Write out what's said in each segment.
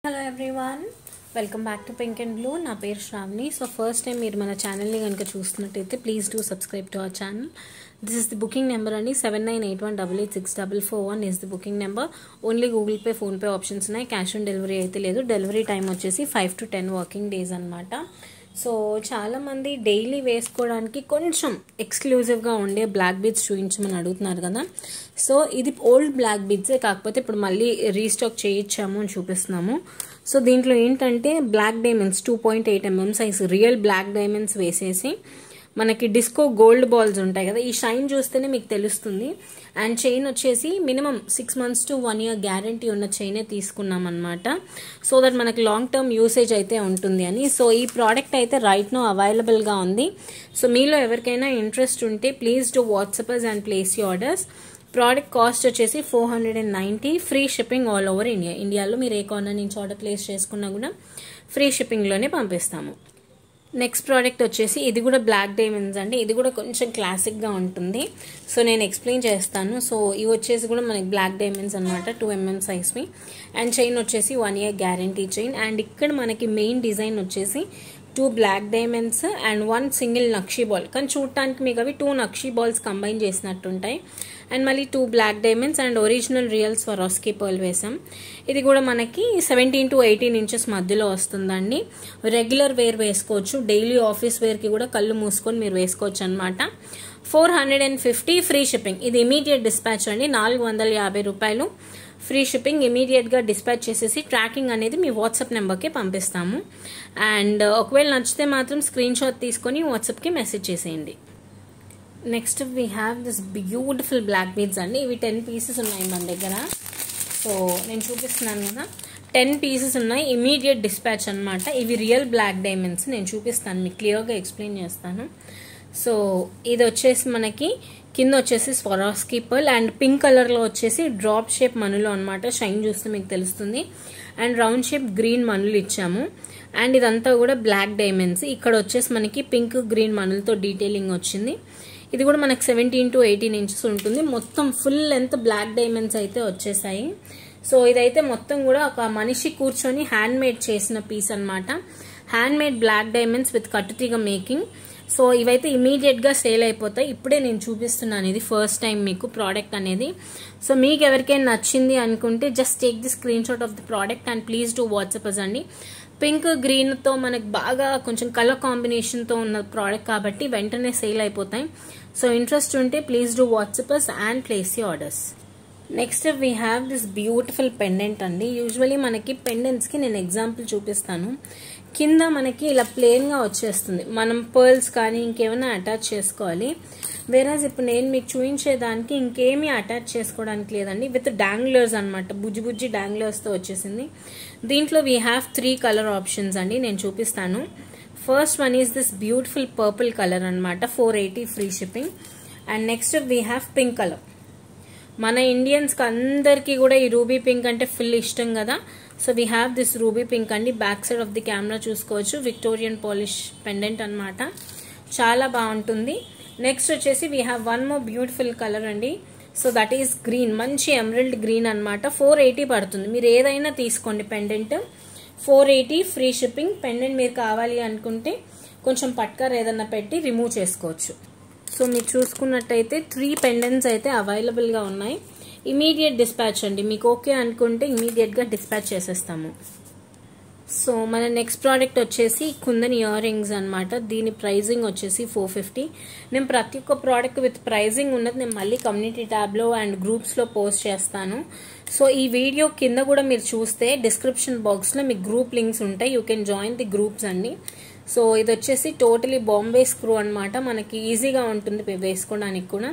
Hello everyone, welcome back to Pink and Blue. నా పేరు Shravani. So first time మీరు మన ఛానల్ని కనుక చూస్తున్నట్టయితే please do subscribe to our channel. This is the booking number అండి. 7981886441 is the booking number. Only Google pay, PhonePe options ఉన్నాయి. Cash on delivery అయితే లేదు. డెలివరీ టైం వచ్చేసి 5 to 10 వర్కింగ్ డేస్ అనమాట. సో చాలామంది డైలీ వేసుకోవడానికి కొంచెం ఎక్స్క్లూజివ్గా ఉండే బ్లాక్ బీడ్స్ చూపించమని అడుగుతున్నారు కదా. సో ఇది ఓల్డ్ బ్లాక్ బీడ్సే, కాకపోతే ఇప్పుడు మళ్ళీ రీస్టాక్ చేయించాము అని చూపిస్తున్నాము. సో దీంట్లో ఏంటంటే black diamonds 2.8 mm size real black diamonds వేసేసి మనకి డిస్కో గోల్డ్ బాల్స్ ఉంటాయి కదా, ఈ షైన్ చూస్తేనే మీకు తెలుస్తుంది. అండ్ చైన్ వచ్చేసి minimum 6 months to 1 year guarantee ఉన్న చైనే తీసుకున్నాం అనమాట. సో దట్ మనకి లాంగ్ టర్మ్ యూసేజ్ అయితే ఉంటుంది అని. సో ఈ ప్రోడక్ట్ అయితే రైట్ నో అవైలబుల్గా ఉంది. సో మీలో ఎవరికైనా ఇంట్రెస్ట్ ఉంటే please do WhatsApp and place you orders. Product cost వచ్చేసి 490, free shipping all over India. ఇండియాలో మీరు ఏ కార్నర్ నుంచి ఆర్డర్ ప్లేస్ చేసుకున్నా కూడా ఫ్రీ షిప్పింగ్లోనే పంపిస్తాము. నెక్స్ట్ ప్రోడక్ట్ వచ్చేసి ఇది కూడా బ్లాక్ డైమండ్స్ అండి. ఇది కూడా కొంచెం క్లాసిక్గా ఉంటుంది. సో నేను ఎక్స్ప్లెయిన్ చేస్తాను. సో ఇవి వచ్చేసి కూడా మనకి బ్లాక్ డైమండ్స్ అనమాట, 2 mm సైజ్వి. అండ్ చైన్ వచ్చేసి 1 year గ్యారంటీ చైన్. అండ్ ఇక్కడ మనకి మెయిన్ డిజైన్ వచ్చేసి 2 బ్లాక్ డైమండ్స్ అండ్ 1 సింగిల్ నక్షీ బాల్. కానీ చూడటానికి మీకు అవి 2 నక్షీ బాల్స్ కంబైన్ చేసినట్టుంటాయి. అండ్ మళ్ళీ 2 black diamonds and original real Swarovski pearl వేసాం. ఇది కూడా మనకి 17 to 18 inches మధ్యలో వస్తుందండి. రెగ్యులర్ వేర్ వేసుకోవచ్చు, డైలీ ఆఫీస్ వేర్కి కూడా కళ్ళు మూసుకొని మీరు వేసుకోవచ్చు అనమాట. 450 ఫ్రీ షిప్పింగ్. ఇది ఇమీడియట్ డిస్పాచ్ అండి. 450 రూపాయలు ఫ్రీ షిప్పింగ్. ఇమీడియట్గా డిస్పాచ్ చేసేసి ట్రాకింగ్ అనేది మీ వాట్సాప్ నెంబర్కి పంపిస్తాము. అండ్ ఒకవేళ నచ్చితే మాత్రం స్క్రీన్ షాట్ తీసుకొని వాట్సాప్కి మెసేజ్ చేసేయండి. Next we have this beautiful black beads అండి. ఇవి 10 pieces ఉన్నాయి మన దగ్గర. సో నేను చూపిస్తున్నాను కదా, 10 pieces ఉన్నాయి. ఇమీడియట్ డిస్పాచ్ అనమాట. ఇవి రియల్ బ్లాక్ డైమండ్స్. నేను చూపిస్తాను, మీకు క్లియర్గా ఎక్స్ప్లెయిన్ చేస్తాను. సో ఇది వచ్చేసి మనకి కింద వచ్చేసి స్వరాస్కీ పర్ల్ అండ్ పింక్ కలర్లో వచ్చేసి డ్రాప్ షేప్ మనులు అనమాట. షైన్ చూస్తే మీకు తెలుస్తుంది. అండ్ రౌండ్ షేప్ గ్రీన్ మనులు ఇచ్చాము. అండ్ ఇదంతా కూడా బ్లాక్ డైమండ్స్. ఇక్కడ వచ్చేసి మనకి పింక్ గ్రీన్ మనులతో డీటెయిలింగ్ వచ్చింది. ఇది కూడా మనకి 17 to 18 inches ఉంటుంది. మొత్తం ఫుల్ లెంత్ బ్లాక్ డైమండ్స్ అయితే వచ్చేసాయి. సో ఇదైతే మొత్తం కూడా ఒక మనిషి కూర్చొని హ్యాండ్ మేడ్ చేసిన పీస్ అనమాట. Hand made black diamonds with కట్టుతీగ మేకింగ్. సో ఇవైతే ఇమీడియట్గా సేల్ అయిపోతాయి. ఇప్పుడే నేను చూపిస్తున్నాను, ఇది ఫస్ట్ టైం మీకు ప్రోడక్ట్ అనేది. సో మీకు ఎవరికైనా నచ్చింది అనుకుంటే just take the screen shot of the product and please do WhatsApp us అండి. పింక్ గ్రీన్తో మనకు బాగా కొంచెం కలర్ కాంబినేషన్తో ఉన్న ప్రోడక్ట్ కాబట్టి వెంటనే సేల్ అయిపోతాయి. సో ఇంట్రెస్ట్ ఉంటే please do WhatsApp us and place you orders. Next we have this beautiful pendant అండి. యూజువలీ మనకి పెండెంట్స్కి నేను ఎగ్జాంపుల్ చూపిస్తాను. కింద మనకి ఇలా ప్లెయిన్గా వచ్చేస్తుంది. మనం పర్ల్స్ కానీ ఇంకేమైనా అటాచ్ చేసుకోవాలి. వేరాజ్ ఇప్పుడు నేను మీకు చూపించేదానికి ఇంకేమీ అటాచ్ చేసుకోవడానికి లేదండి. విత్ డాంగ్లర్స్ అనమాట, బుజ్జి బుజ్జి డాంగ్లర్స్తో వచ్చేసింది. దీంట్లో వీ హ్యావ్ 3 color ఆప్షన్స్ అండి. నేను చూపిస్తాను. First one is this beautiful purple colour అనమాట, 480 free shipping. And next we have pink colour. మన ఇండియన్స్కి అందరికీ కూడా ఈ రూబీ పింక్ అంటే ఫుల్ ఇష్టం కదా. So we have this ruby pink అండి. Back side of the camera చూసుకోవచ్చు. విక్టోరియన్ పాలిష్ పెండెంట్ అనమాట, చాలా బాగుంటుంది. నెక్స్ట్ వచ్చేసి we have one more beautiful colour అండి. సో దట్ ఈస్ గ్రీన్, మంచి ఎమరల్డ్ గ్రీన్ అనమాట. 480 పడుతుంది. మీరు ఏదైనా తీసుకోండి పెండెంట్, 480 ఫ్రీ షిప్పింగ్. పెండెంట్ మీరు కావాలి అనుకుంటే కొంచెం పట్కర్ ఏదన్నా పెట్టి రిమూవ్ చేసుకోవచ్చు. సో మీరు చూసుకున్నట్టయితే 3 పెండెంట్స్ అయితే అవైలబుల్గా ఉన్నాయి. ఇమీడియట్ డిస్పాచ్ అండి. మీకు ఓకే అనుకుంటే ఇమీడియట్గా డిస్పాచ్ చేసేస్తాము. సో మన నెక్స్ట్ ప్రోడక్ట్ వచ్చేసి కుందన్ ఇయర్ రింగ్స్ అనమాట. దీని ప్రైజింగ్ వచ్చేసి 450. నేను ప్రతి ఒక్క ప్రోడక్ట్ విత్ ప్రైజింగ్ ఉన్నది నేను మళ్ళీ కమ్యూనిటీ ట్యాబ్లో అండ్ గ్రూప్స్లో పోస్ట్ చేస్తాను. సో ఈ వీడియో కింద కూడా మీరు చూస్తే డిస్క్రిప్షన్ బాక్స్లో మీకు గ్రూప్ లింక్స్ ఉంటాయి. You can join the groups అండి. సో ఇది వచ్చేసి టోటలీ బాంబే స్క్రూ అనమాట. మనకి ఈజీగా ఉంటుంది వేసుకోవడానికి కూడా.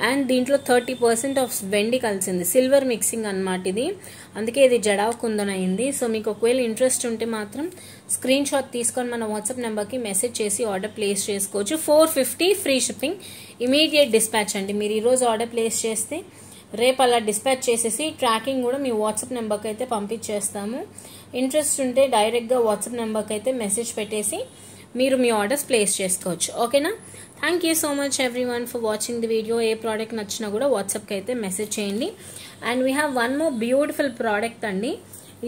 అండ్ దీంట్లో 30% ఆఫ్ వెండి కలిసింది, సిల్వర్ మిక్సింగ్ అనమాట ఇది. అందుకే ఇది జడావ్ కుందన్ అయింది. సో మీకు ఒకవేళ ఇంట్రెస్ట్ ఉంటే మాత్రం స్క్రీన్ షాట్ తీసుకొని మన వాట్సాప్ నెంబర్కి మెసేజ్ చేసి ఆర్డర్ ప్లేస్ చేసుకోవచ్చు. 450 ఫ్రీ షిప్పింగ్, ఇమీడియట్ డిస్పాచ్ అండి. మీరు ఈరోజు ఆర్డర్ ప్లేస్ చేస్తే రేపు అలా డిస్పాచ్ చేసేసి ట్రాకింగ్ కూడా మీ వాట్సాప్ నెంబర్కి అయితే పంపించేస్తాము. ఇంట్రెస్ట్ ఉంటే డైరెక్ట్గా వాట్సాప్ నెంబర్కి అయితే మెసేజ్ పెట్టేసి మీరు మీ ఆర్డర్స్ ప్లేస్ చేసుకోవచ్చు. ఓకేనా? Thank you so much everyone for watching the video. A product నచ్చినా కూడా వాట్సాప్కి అయితే మెసేజ్ చేయండి. And we have one more beautiful product అండి.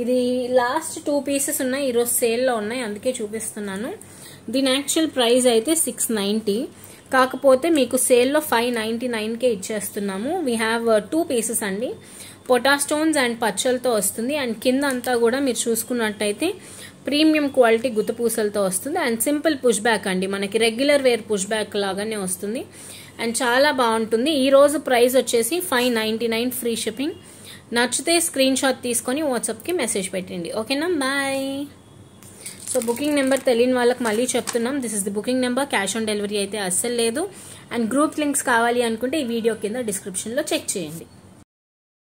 ఇది లాస్ట్ 2 పీసెస్ ఉన్నాయి, ఈరోజు సేల్లో ఉన్నాయి, అందుకే చూపిస్తున్నాను. దీని యాక్చువల్ ప్రైస్ అయితే 690, కాకపోతే మీకు సేల్లో 599కే ఇచ్చేస్తున్నాము. వీ హ్యావ్ 2 పీసెస్ అండి, పొటా స్టోన్స్ అండ్ పచ్చలతో వస్తుంది. అండ్ కింద అంతా కూడా మీరు చూసుకున్నట్టయితే ప్రీమియం క్వాలిటీ గుత్తపూసలతో వస్తుంది. అండ్ సింపుల్ పుష్ బ్యాక్ అండి, మనకి రెగ్యులర్ వేర్ పుష్ బ్యాక్ లాగానే వస్తుంది. అండ్ చాలా బాగుంటుంది. ఈ రోజు ప్రైస్ వచ్చేసి 599 ఫ్రీ షిప్పింగ్. నచ్చితే స్క్రీన్ షాట్ తీసుకొని వాట్సాప్కి మెసేజ్ పెట్టండి. ఓకేనా, బాయ్. సో బుకింగ్ నెంబర్ తెలియని వాళ్ళకి మళ్ళీ చెప్తున్నాం, this is the booking number. Cash on delivery అయితే అస్సలు లేదు. అండ్ గ్రూప్ లింక్స్ కావాలి అనుకుంటే ఈ వీడియో కింద డిస్క్రిప్షన్లో చెక్ చేయండి.